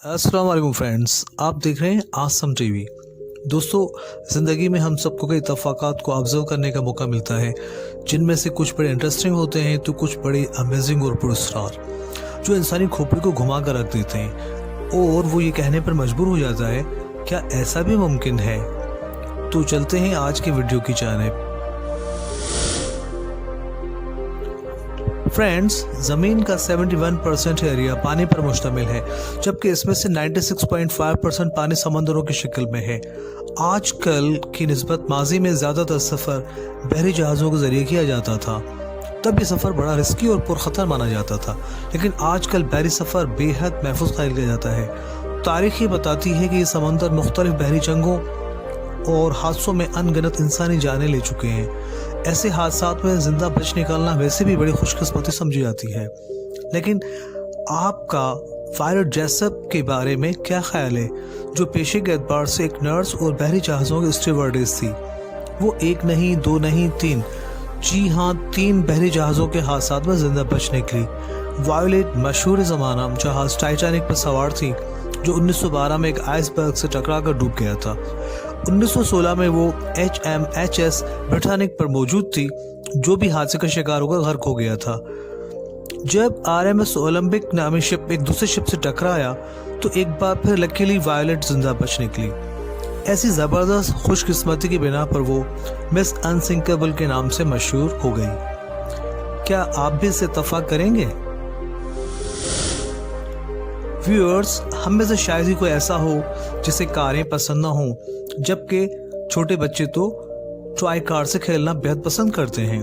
अस्सलाम वालेकुम फ्रेंड्स, आप देख रहे हैं आसम टीवी। दोस्तों, ज़िंदगी में हम सबको कई इत्तफ़ाक़ात को ऑब्ज़र्व करने का मौका मिलता है, जिनमें से कुछ बड़े इंटरेस्टिंग होते हैं तो कुछ बड़े अमेजिंग और पुरस्कार, जो इंसानी खोपड़ी को घुमा कर रख देते हैं और वो ये कहने पर मजबूर हो जाता है, क्या ऐसा भी मुमकिन है? तो चलते हैं आज के वीडियो की जानिब। फ्रेंड्स, ज़मीन का 71% एरिया पानी पर मुश्तमिल है, जबकि इसमें से 96.5% पानी समंदरों की शक्ल में है। आजकल की निस्बत माजी में ज़्यादातर सफ़र बहरी जहाज़ों के ज़रिए किया जाता था। तब ये सफ़र बड़ा रिस्की और पुरखतर माना जाता था, लेकिन आजकल बहरी सफ़र बेहद महफूज ख्याल किया जाता है। तारीख़ ये बताती है कि ये समंदर मुख्तलिफ बहरी जंगों और हादसों में अनगिनत इंसानी जानें ले चुके हैं। ऐसे हादसात में जिंदा बच निकलना वैसे भी बड़ी खुशकिस्मती समझी जाती है, लेकिन आपका वायलेट जेसप के बारे में क्या ख्याल है, जो पेशे के एतबार से एक नर्स और बहरी जहाज़ों की स्टीवर्डेस थी? वो एक नहीं, दो नहीं, तीन, जी हाँ, 3 बहरी जहाज़ों के हादसात में जिंदा बच निकली। वायलेट मशहूर ज़माना जहाज़ टाइटैनिक पर सवार थी, जो 1912 में एक आइसबर्ग से टकराकर डूब गया था। 1916 में वो HMHS ब्रिटानिक पर मौजूद थी, जो भी हादसे का शिकार होकर गर्क हो गया था। जब RMS ओलंपिक नामी शिप एक दूसरे शिप से टकराया तो एक बार फिर लकीली वायलेट जिंदा बच निकली। ऐसी ज़बरदस्त खुशकिस्मती की बिना पर वो मिस अनसिंकेबल के नाम से मशहूर हो गई। क्या आप भी इससे इत्तफाक करेंगे? व्यूअर्स, हम में से शायद ही कोई ऐसा हो जिसे कारें पसंद ना हो, जबकि छोटे बच्चे तो टॉय कार से खेलना बेहद पसंद करते हैं।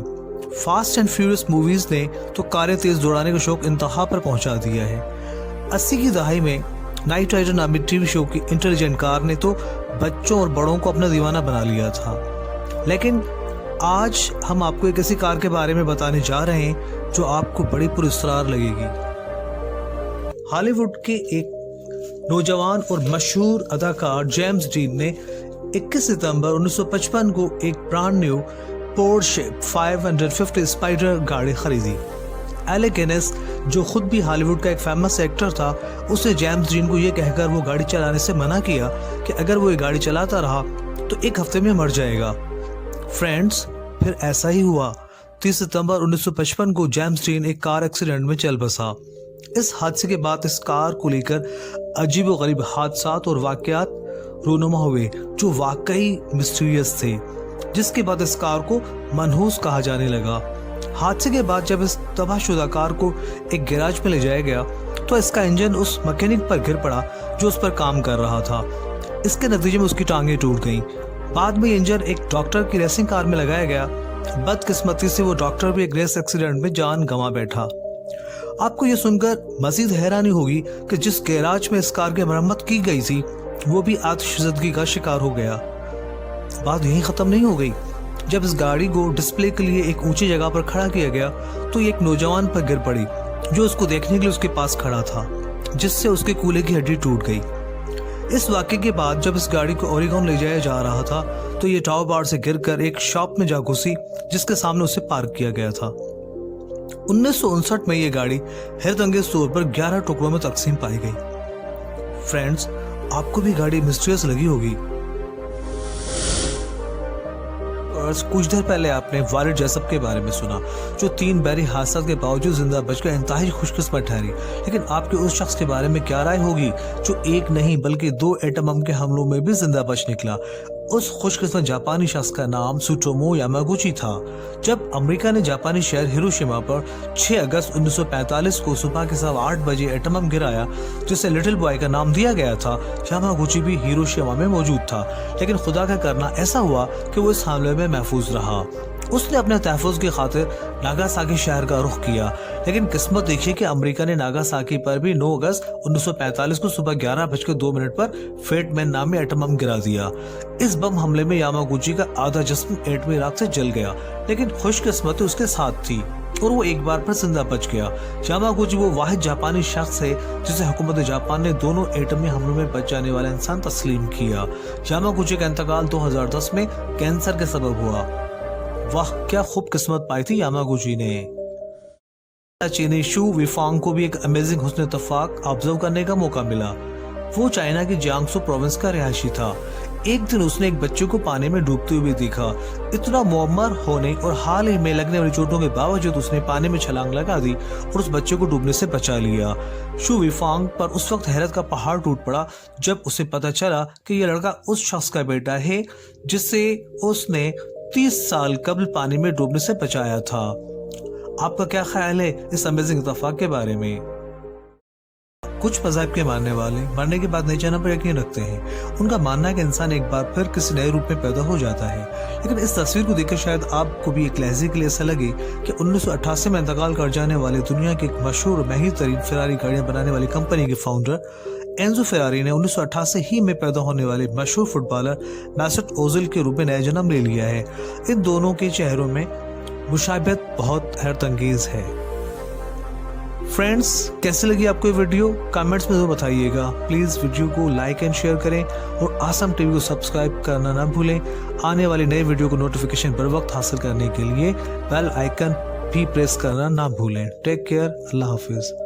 फास्ट एंड फ्यूरियस मूवीज ने तो कारें तेज दौड़ाने का शौक इंतहा पर पहुंचा दिया है। 80 की दहाई में नाइट राइडर नामी टीवी शो की इंटेलिजेंट कार ने तो बच्चों और बड़ों को अपना दीवाना बना लिया था। लेकिन आज हम आपको एक ऐसी कार के बारे में बताने जा रहे हैं जो आपको बड़ी पुरस्कार लगेगी। हॉलीवुड के एक नौजवान और मशहूर अदाकार जेम्स डीन ने 21 सितंबर 1955 को एक ब्रांड न्यू पोर्शे 550 स्पाइडर गाड़ी खरीदी। एलेक गिनेस, जो खुद भी हॉलीवुड का एक फेमस एक्टर था, उसने जेम्स डीन को यह कहकर वो गाड़ी चलाने से मना किया कि अगर वो ये गाड़ी चलाता रहा तो 1 हफ्ते में मर जाएगा। फ्रेंड्स, फिर ऐसा ही हुआ। 30 सितंबर 1955 को जेम्स डीन एक कार एक्सीडेंट में चल बसा। इस हादसे के बाद इस कार को लेकर अजीब व गरीब हादसात और वाकयात रूनुमा हुए, जो वाकई मिस्टीरियस थे, जिसके बाद इस कार को मनहूस कहा जाने लगा। हादसे के बाद जब इस तबाहशुदा कार को एक गैराज में ले जाया गया तो इसका इंजन उस मैकेनिक पर गिर पड़ा जो उस पर काम कर रहा था। इसके नतीजे में उसकी टांगें टूट गईं। बाद में इंजन एक डॉक्टर की रेसिंग कार में लगाया गया। बदकिस्मती से वो डॉक्टर भी एक रेस एक्सीडेंट में जान गंवा बैठा। आपको ये सुनकर मजीद हैरानी होगी कि जिस गैराज में इस कार की मरम्मत की गई थी, वो भी आतिशज़दगी का शिकार हो गया। बात यहीं ख़त्म नहीं हो गई। जब इस गाड़ी को डिस्प्ले के लिए एक ऊंची जगह पर खड़ा किया गया तो ये एक नौजवान पर गिर पड़ी, जो उसको देखने के लिए उसके पास खड़ा था, जिससे उसके कूल्हे की हड्डी टूट गई। इस वाक़े के बाद जब इस गाड़ी को ओरेगन ले जाया जा रहा था तो ये टावर बार से गिरकर एक शॉप में जा घुसी, जिसके सामने उसे पार्क किया गया था। 1959 में ये गाड़ी हैरतअंगेज तौर पर 11 टुकड़ों में तकसीम पाई गई। फ्रेंड्स, आपको भी गाड़ी मिस्टीरियस लगी होगी। कुछ देर पहले आपने वायलेट जेसप के बारे में सुना, जो 3 बहरी हादसात के बावजूद जिंदा बचकर इंतहाई खुशकिस्मत ठहरी। लेकिन आपके उस शख्स के बारे में क्या राय होगी जो एक नहीं बल्कि 2 एटम बम के हमलों में भी जिंदा बच निकला? उस खुशकिस्मत जापानी शख्स का नाम सुटोमो यामागुची था। जब अमेरिका ने जापानी शहर हिरोशिमा पर 6 अगस्त 1945 को सुबह के 8:15 बजे एटम बम गिराया, जिसे लिटिल बॉय का नाम दिया गया था, यामागुची भी हिरोशिमा में मौजूद था। लेकिन खुदा का करना ऐसा हुआ कि वो इस हमले में महफूज रहा। उसने अपने तहफ़्फ़ुज़ की खातिर नागासाकी शहर का रुख किया, लेकिन किस्मत देखिए कि अमेरिका ने नागासाकी पर भी 9 अगस्त 1945 को सुबह 11:02 पर फेटमैन नामी एटम बम गिरा दिया। इस बम हमले में यामागुची का आधा जिस्म एटमी राख से जल गया, लेकिन खुशकिस्मती उसके साथ थी और वो एक बार फिर जिंदा बच गया। यामागुची वो वाहिद जापानी शख्स है जिसे हुकूमत जापान ने दोनों एटमी हमलों में बच जाने वाला इंसान तस्लीम किया। यामागुची का इंतकाल 2010 में कैंसर के सबब हुआ। वाह, क्या खूब किस्मत पाई थी यामागुची ने। चीनी शू विफांग को भी एक अमेजिंग हुस्न इत्तफाक ऑब्जर्व करने का मौका मिला। وہ چائنا کی جیانگسو پروونس کا رہائشی تھا۔ ایک دن اس نے ایک بچے کو پانی میں ڈوبتے ہوئے دیکھا۔ اتنا معمر ہونے اور حال ہی میں لگنے والی چوٹوں کے باوجود اس نے پانی میں چھلانگ لگا دی اور اس بچے کو ڈوبنے سے بچا لیا۔ شو وی فانگ پر اس وقت حیرت کا پہاڑ ٹوٹ پڑا جب اسے پتا چلا کہ یہ لڑکا اس شخص کا بیٹا ہے جسے اس نے 30 سال قبل پانی میں ڈوبنے سے بچایا تھا۔ آپ کا کیا خیال ہے اس امیزنگ اتفاق کے بارے میں؟ کچھ مذہب کے ماننے والے مرنے کے بعد نہیں جانا پر یقین رکھتے ہیں۔ ان کا ماننا ہے کہ انسان ایک بار پھر کسی نئے روپ میں پیدا ہو جاتا ہے، لیکن اس تصویر کو دیکھ کر شاید آپ کو بھی ایک لحظے کے لیے ایسا لگے کہ 1988 میں انتقال کر جانے والے دنیا کے ایک مشہور اور مہنگی ترین فراری گاڑیاں بنانے والی کمپنی کے فاؤنڈر اینزو فراری نے 1988 ہی میں پیدا ہونے والے مشہور فٹ بالر میسٹ اوزل کے روپ میں نیا جنم لے لیا ہے۔ ان دونوں کے چہروں میں مشابہت بہت حیرت انگیز ہے۔ فرینڈز، کیسے لگی آپ کو یہ ویڈیو؟ کامنٹس میں ضرور بتائیے گا۔ پلیز ویڈیو کو لائک اینڈ شیئر کریں اور آسم ٹی وی کو سبسکرائب کرنا نہ بھولیں۔ آنے والی نئے ویڈیو کو نوٹیفیکیشن بر وقت حاصل کرنے کے لیے بیل آئیکن بھی پریس کرنا نہ بھولیں۔ ٹیک کیئر، اللہ حافظ۔